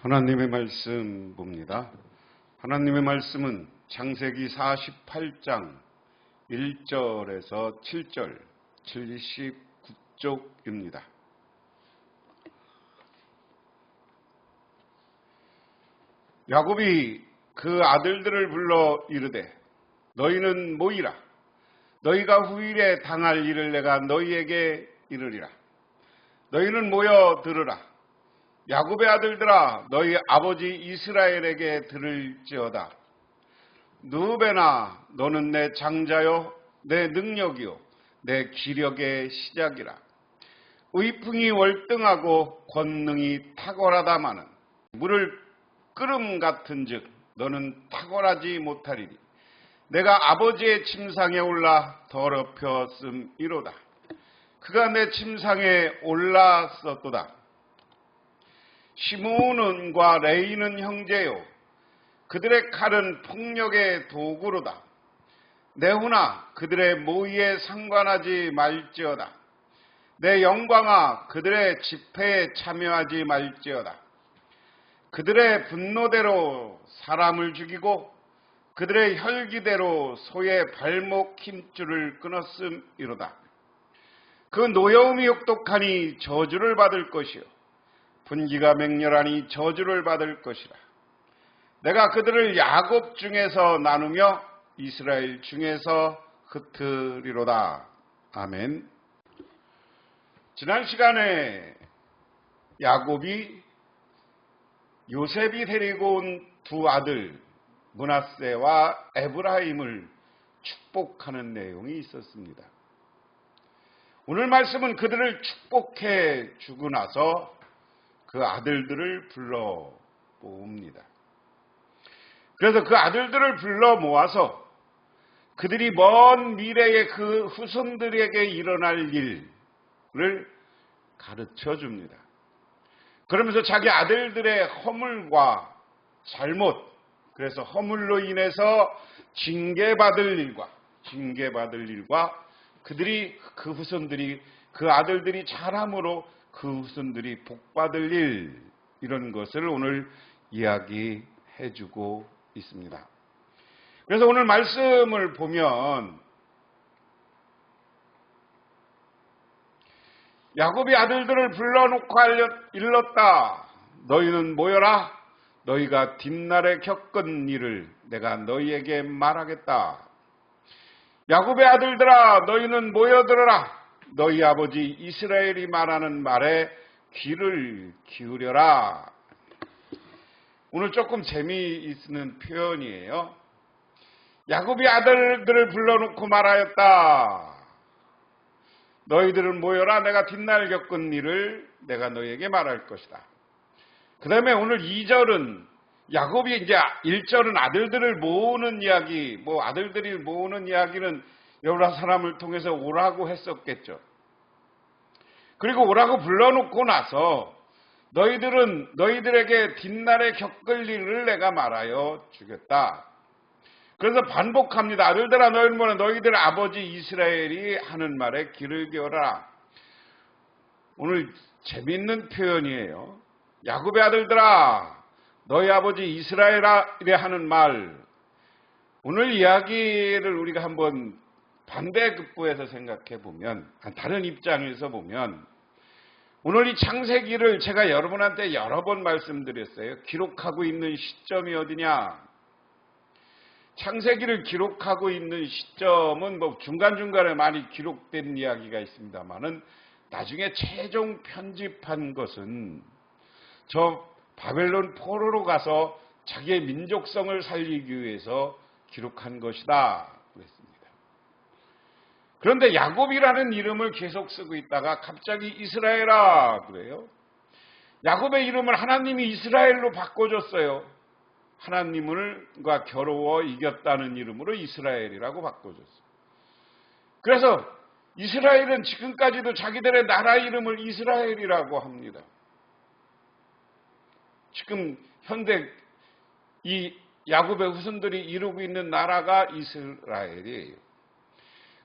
하나님의 말씀 봅니다. 하나님의 말씀은 창세기 48장 1절에서 7절 79쪽입니다. 야곱이 그 아들들을 불러 이르되 너희는 모이라. 너희가 후일에 당할 일을 내가 너희에게 이르리라. 너희는 모여 들으라. 야곱의 아들들아 너희 아버지 이스라엘에게 들을지어다. 누베나 너는 내 장자요 내 능력이요 내 기력의 시작이라. 의풍이 월등하고 권능이 탁월하다마는 물을 끓음 같은즉 너는 탁월하지 못하리니 내가 아버지의 침상에 올라 더럽혔음이로다. 그가 내 침상에 올랐었도다. 시므온과 레이는 형제요 그들의 칼은 폭력의 도구로다. 내후나 그들의 모의에 상관하지 말지어다. 내 영광아 그들의 집회에 참여하지 말지어다. 그들의 분노대로 사람을 죽이고 그들의 혈기대로 소의 발목 힘줄을 끊었음이로다. 그 노여움이 혹독하니 저주를 받을 것이요 분기가 맹렬하니 저주를 받을 것이라. 내가 그들을 야곱 중에서 나누며 이스라엘 중에서 흩으리로다. 아멘. 지난 시간에 야곱이 요셉이 데리고 온 두 아들 므낫세와 에브라임을 축복하는 내용이 있었습니다. 오늘 말씀은 그들을 축복해 주고 나서 그 아들들을 불러 모읍니다. 그래서 그 아들들을 불러 모아서 그들이 먼 미래에 그 후손들에게 일어날 일을 가르쳐 줍니다. 그러면서 자기 아들들의 허물과 잘못, 그래서 허물로 인해서 징계받을 일과 그들이 그 후손들이 그 아들들이 잘함으로 그 후손들이 복받을 일, 이런 것을 오늘 이야기해 주고 있습니다. 그래서 오늘 말씀을 보면 야곱이 아들들을 불러놓고 일렀다. 너희는 모여라. 너희가 뒷날에 겪은 일을 내가 너희에게 말하겠다. 야곱의 아들들아 너희는 모여들어라. 너희 아버지 이스라엘이 말하는 말에 귀를 기울여라. 오늘 조금 재미있는 표현이에요. 야곱이 아들들을 불러놓고 말하였다. 너희들은 모여라. 내가 뒷날 겪은 일을 내가 너희에게 말할 것이다. 그 다음에 오늘 2절은 야곱이 이제 1절은 아들들을 모으는 이야기, 아들들이 모으는 이야기는 여러 사람을 통해서 오라고 했었겠죠. 그리고 오라고 불러놓고 나서 너희들에게 뒷날에 겪을 일을 내가 말하여 주겠다. 그래서 반복합니다. 아들들아 너희는 뭐냐? 너희들 아버지 이스라엘이 하는 말에 귀를 기울여라. 오늘 재밌는 표현이에요. 야곱의 아들들아 너희 아버지 이스라엘이 하는 말. 오늘 이야기를 우리가 한번 반대급부에서 생각해 보면, 다른 입장에서 보면, 오늘 이 창세기를 제가 여러분한테 여러 번 말씀드렸어요. 기록하고 있는 시점이 어디냐? 창세기를 기록하고 있는 시점은 중간중간에 많이 기록된 이야기가 있습니다만은 나중에 최종 편집한 것은 저 바벨론 포로로 가서 자기의 민족성을 살리기 위해서 기록한 것이다 그랬습니다. 그런데 야곱이라는 이름을 계속 쓰고 있다가 갑자기 이스라엘아 그래요. 야곱의 이름을 하나님이 이스라엘로 바꿔줬어요. 하나님과 겨루어 이겼다는 이름으로 이스라엘이라고 바꿔줬어요. 그래서 이스라엘은 지금까지도 자기들의 나라 이름을 이스라엘이라고 합니다. 지금 현대 이 야곱의 후손들이 이루고 있는 나라가 이스라엘이에요.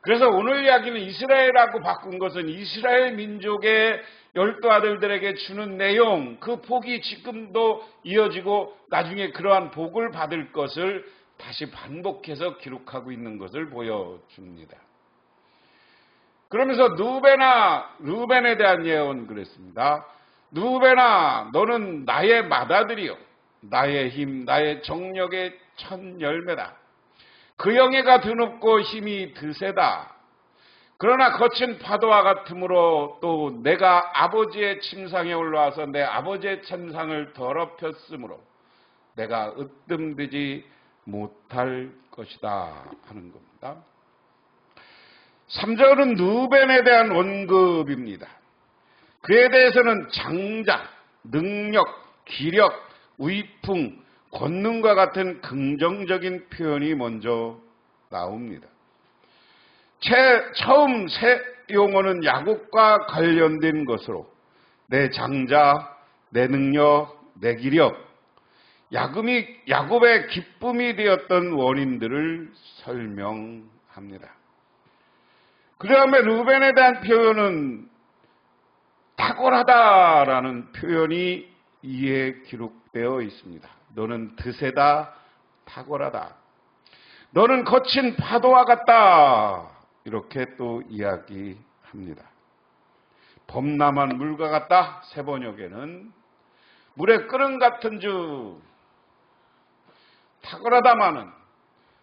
그래서 오늘 이야기는 이스라엘하고 바꾼 것은 이스라엘 민족의 12아들들에게 주는 내용, 그 복이 지금도 이어지고 나중에 그러한 복을 받을 것을 다시 반복해서 기록하고 있는 것을 보여줍니다. 그러면서 루벤에 대한 예언 그랬습니다. 루벤아, 너는 나의 맏아들이요, 나의 힘, 나의 정력의 첫 열매다. 그 영예가 드높고 힘이 드세다. 그러나 거친 파도와 같으므로 또 내가 아버지의 침상에 올라와서 내 아버지의 침상을 더럽혔으므로 내가 으뜸되지 못할 것이다 하는 겁니다. 3절은 누벤에 대한 언급입니다. 그에 대해서는 장자, 능력, 기력, 위풍, 권능과 같은 긍정적인 표현이 먼저 나옵니다. 처음 새 용어는 야곱과 관련된 것으로 내 장자, 내 능력, 내 기력, 야곱의 기쁨이 되었던 원인들을 설명합니다. 그 다음에 루벤에 대한 표현은 탁월하다라는 표현이 이에 기록되어 있습니다. 너는 드세다, 탁월하다. 너는 거친 파도와 같다. 이렇게 또 이야기합니다. 범람한 물과 같다. 세번역에는 물의 끓음 같은 주. 탁월하다마는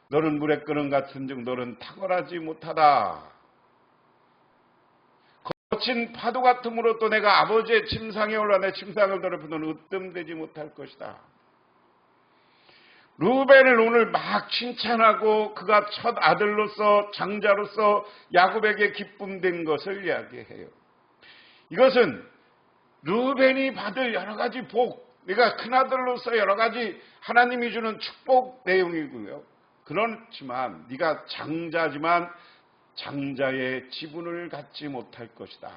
너는 물의 끓음 같은 중 너는 탁월하지 못하다. 거친 파도 같으므로 또 내가 아버지의 침상에 올라 내 침상을 더럽히는 으뜸되지 못할 것이다. 루벤을 오늘 막 칭찬하고 그가 첫 아들로서 장자로서 야곱에게 기쁨된 것을 이야기해요. 이것은 루벤이 받을 여러 가지 복, 네가 큰아들로서 여러 가지 하나님이 주는 축복 내용이고요. 그렇지만 네가 장자지만 장자의 지분을 갖지 못할 것이다.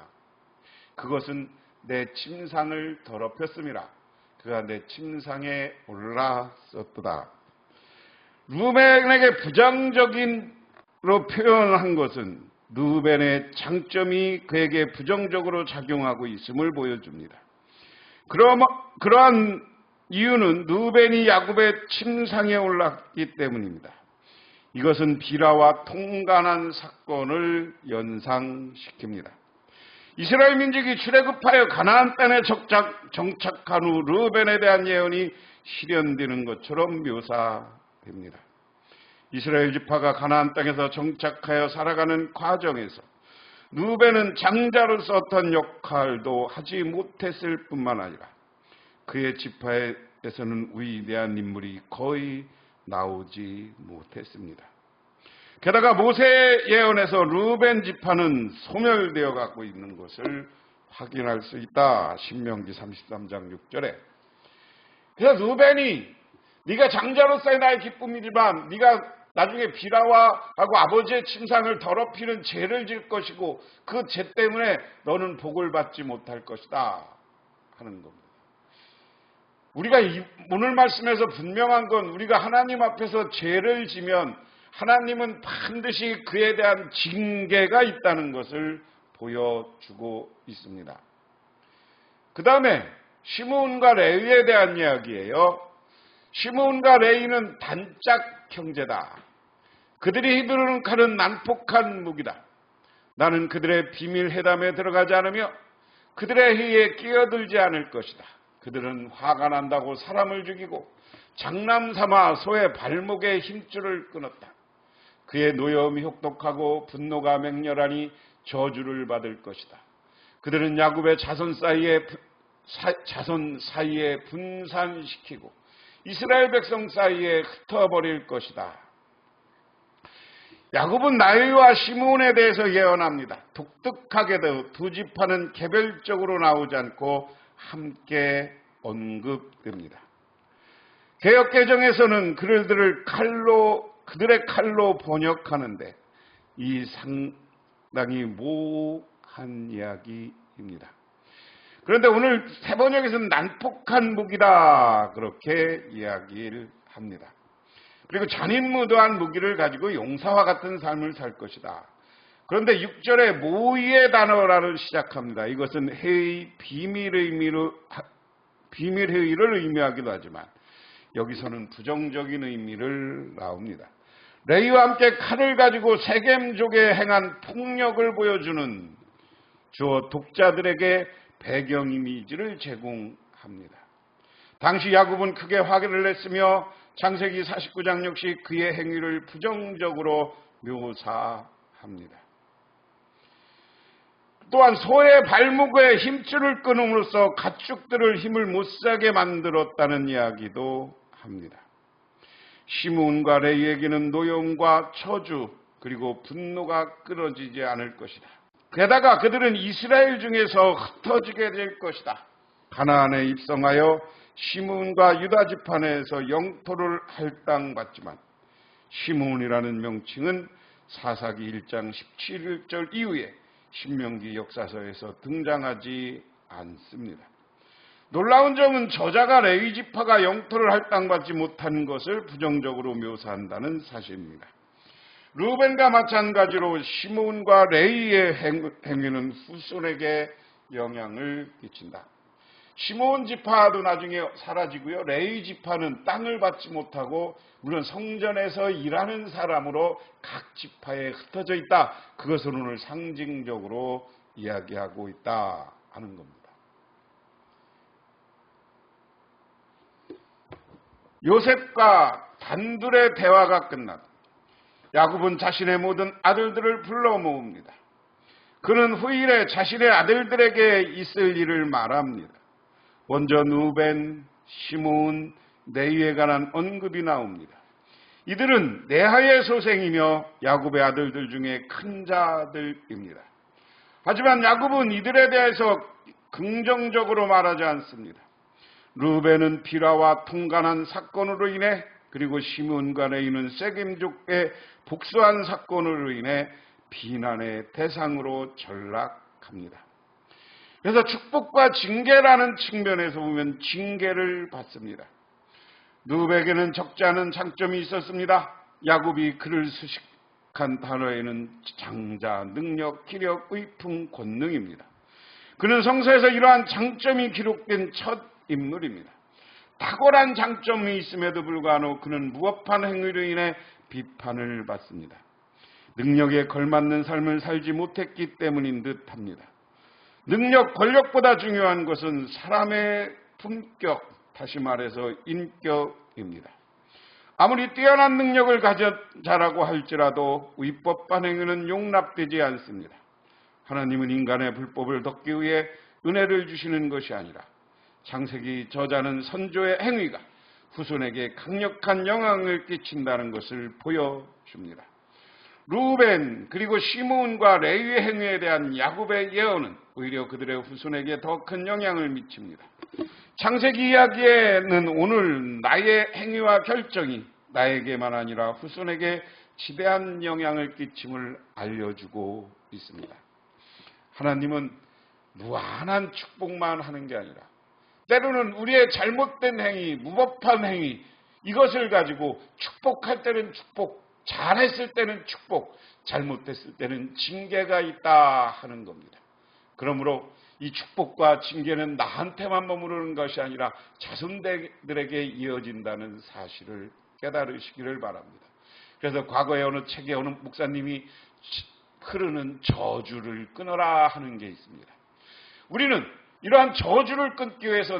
그것은 내 침상을 더럽혔음이라. 그가 내 침상에 올랐었도다. 루벤에게 부정적인로 표현한 것은 루벤의 장점이 그에게 부정적으로 작용하고 있음을 보여줍니다. 그러한 이유는 루벤이 야곱의 침상에 올랐기 때문입니다. 이것은 비라와 통간한 사건을 연상시킵니다. 이스라엘 민족이 출애굽하여 가나안 땅에 정착한 후 르우벤에 대한 예언이 실현되는 것처럼 묘사됩니다. 이스라엘 지파가 가나안 땅에서 정착하여 살아가는 과정에서 르우벤은 장자로서 어떤 역할도 하지 못했을 뿐만 아니라 그의 지파에서는 위대한 인물이 거의 나오지 못했습니다. 게다가 모세 예언에서 르우벤 지파는 소멸되어 가고 있는 것을 확인할 수 있다. 신명기 33장 6절에. 그래서 르우벤이 네가 장자로서의 나의 기쁨이지만 네가 나중에 비라와 하고 아버지의 침상을 더럽히는 죄를 질 것이고 그 죄 때문에 너는 복을 받지 못할 것이다 하는 겁니다. 우리가 오늘 말씀에서 분명한 건 우리가 하나님 앞에서 죄를 지면 하나님은 반드시 그에 대한 징계가 있다는 것을 보여주고 있습니다. 그 다음에 시므온과 레위에 대한 이야기예요. 시므온과 레위는 단짝 형제다. 그들이 휘두르는 칼은 난폭한 무기다. 나는 그들의 비밀 회담에 들어가지 않으며 그들의 회의에 끼어들지 않을 것이다. 그들은 화가 난다고 사람을 죽이고 장난삼아 소의 발목에 힘줄을 끊었다. 그의 노여움이 혹독하고 분노가 맹렬하니 저주를 받을 것이다. 그들은 야곱의 자손 사이에 분산시키고 이스라엘 백성 사이에 흩어버릴 것이다. 야곱은 나위와 시므온에 대해서 예언합니다. 독특하게도 두 지파는 개별적으로 나오지 않고 함께 언급됩니다. 개역개정에서는 그들의 칼로 번역하는데 이 상당히 모호한 이야기입니다. 그런데 오늘 새 번역에서는 난폭한 무기다 그렇게 이야기를 합니다. 그리고 잔인무도한 무기를 가지고 용사와 같은 삶을 살 것이다. 그런데 6절에 모의의 단어라를 시작합니다. 이것은 회의, 비밀 회의를 의미하기도 하지만 여기서는 부정적인 의미를 나옵니다. 레위와 함께 칼을 가지고 세겜족에 행한 폭력을 보여주는 주어 독자들에게 배경 이미지를 제공합니다. 당시 야곱은 크게 화를 냈으며 창세기 49장 역시 그의 행위를 부정적으로 묘사합니다. 또한 소의 발목에 힘줄을 끊음으로써 가축들을 힘을 못사게 만들었다는 이야기도 합니다. 시므온과 레위에게는 노여움과 저주 그리고 분노가 끊어지지 않을 것이다. 게다가 그들은 이스라엘 중에서 흩어지게 될 것이다. 가나안에 입성하여 시므온과 유다 지파내에서 영토를 할당받지만 시므온이라는 명칭은 사사기 1장 17절 이후에 신명기 역사서에서 등장하지 않습니다. 놀라운 점은 저자가 레위 지파가 영토를 할당받지 못한 것을 부정적으로 묘사한다는 사실입니다. 르우벤과 마찬가지로 시므온과 레위의 행위는 후손에게 영향을 끼친다. 시므온 지파도 나중에 사라지고요. 레위 지파는 땅을 받지 못하고 물론 성전에서 일하는 사람으로 각 지파에 흩어져 있다. 그것을 오늘 상징적으로 이야기하고 있다 하는 겁니다. 요셉과 단둘의 대화가 끝났다. 야곱은 자신의 모든 아들들을 불러 모읍니다. 그는 후일에 자신의 아들들에게 있을 일을 말합니다. 먼저 누벤, 시므온, 레위에 관한 언급이 나옵니다. 이들은 레아의 소생이며 야곱의 아들들 중에 큰 자들입니다. 하지만 야곱은 이들에 대해서 긍정적으로 말하지 않습니다. 르우벤은 비라와 통간한 사건으로 인해 그리고 시므온과 레위는 세겜족에 복수한 사건으로 인해 비난의 대상으로 전락합니다. 그래서 축복과 징계라는 측면에서 보면 징계를 받습니다. 르우벤에게는 적지 않은 장점이 있었습니다. 야곱이 그를 수식한 단어에는 장자, 능력, 기력, 의풍, 권능입니다. 그는 성서에서 이러한 장점이 기록된 첫 인물입니다. 탁월한 장점이 있음에도 불구하고 그는 무법한 행위로 인해 비판을 받습니다. 능력에 걸맞는 삶을 살지 못했기 때문인 듯합니다. 능력, 권력보다 중요한 것은 사람의 품격, 다시 말해서 인격입니다. 아무리 뛰어난 능력을 가졌자라고 할지라도 위법한 행위는 용납되지 않습니다. 하나님은 인간의 불법을 덮기 위해 은혜를 주시는 것이 아니라 창세기 저자는 선조의 행위가 후손에게 강력한 영향을 끼친다는 것을 보여줍니다. 르우벤 그리고 시므온과 레위의 행위에 대한 야곱의 예언은 오히려 그들의 후손에게 더 큰 영향을 미칩니다. 창세기 이야기에는 오늘 나의 행위와 결정이 나에게만 아니라 후손에게 지대한 영향을 끼침을 알려주고 있습니다. 하나님은 무한한 축복만 하는 게 아니라 때로는 우리의 잘못된 행위, 무법한 행위 이것을 가지고 축복할 때는 축복, 잘했을 때는 축복, 잘못했을 때는 징계가 있다 하는 겁니다. 그러므로 이 축복과 징계는 나한테만 머무르는 것이 아니라 자손들에게 이어진다는 사실을 깨달으시기를 바랍니다. 그래서 과거에 어느 책에 어느 목사님이 흐르는 저주를 끊어라 하는 게 있습니다. 우리는 이러한 저주를 끊기 위해서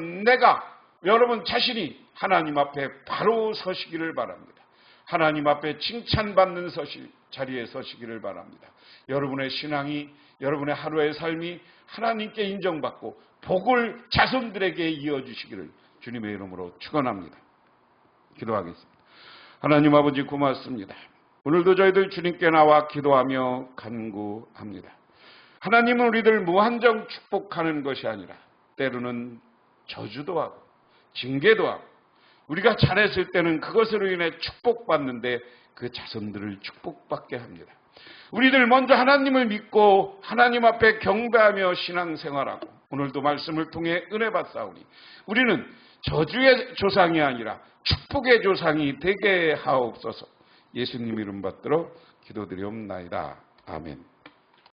여러분 자신이 하나님 앞에 바로 서시기를 바랍니다. 하나님 앞에 칭찬받는 자리에 서시기를 바랍니다. 여러분의 신앙이, 여러분의 하루의 삶이 하나님께 인정받고 복을 자손들에게 이어주시기를 주님의 이름으로 축원합니다. 기도하겠습니다. 하나님 아버지 고맙습니다. 오늘도 저희들 주님께 나와 기도하며 간구합니다. 하나님은 우리들 무한정 축복하는 것이 아니라 때로는 저주도 하고 징계도 하고 우리가 잘했을 때는 그것으로 인해 축복받는데 그 자손들을 축복받게 합니다. 우리들 먼저 하나님을 믿고 하나님 앞에 경배하며 신앙생활하고 오늘도 말씀을 통해 은혜 받사오니 우리는 저주의 조상이 아니라 축복의 조상이 되게 하옵소서. 예수님 이름 받들어 기도드리옵나이다. 아멘.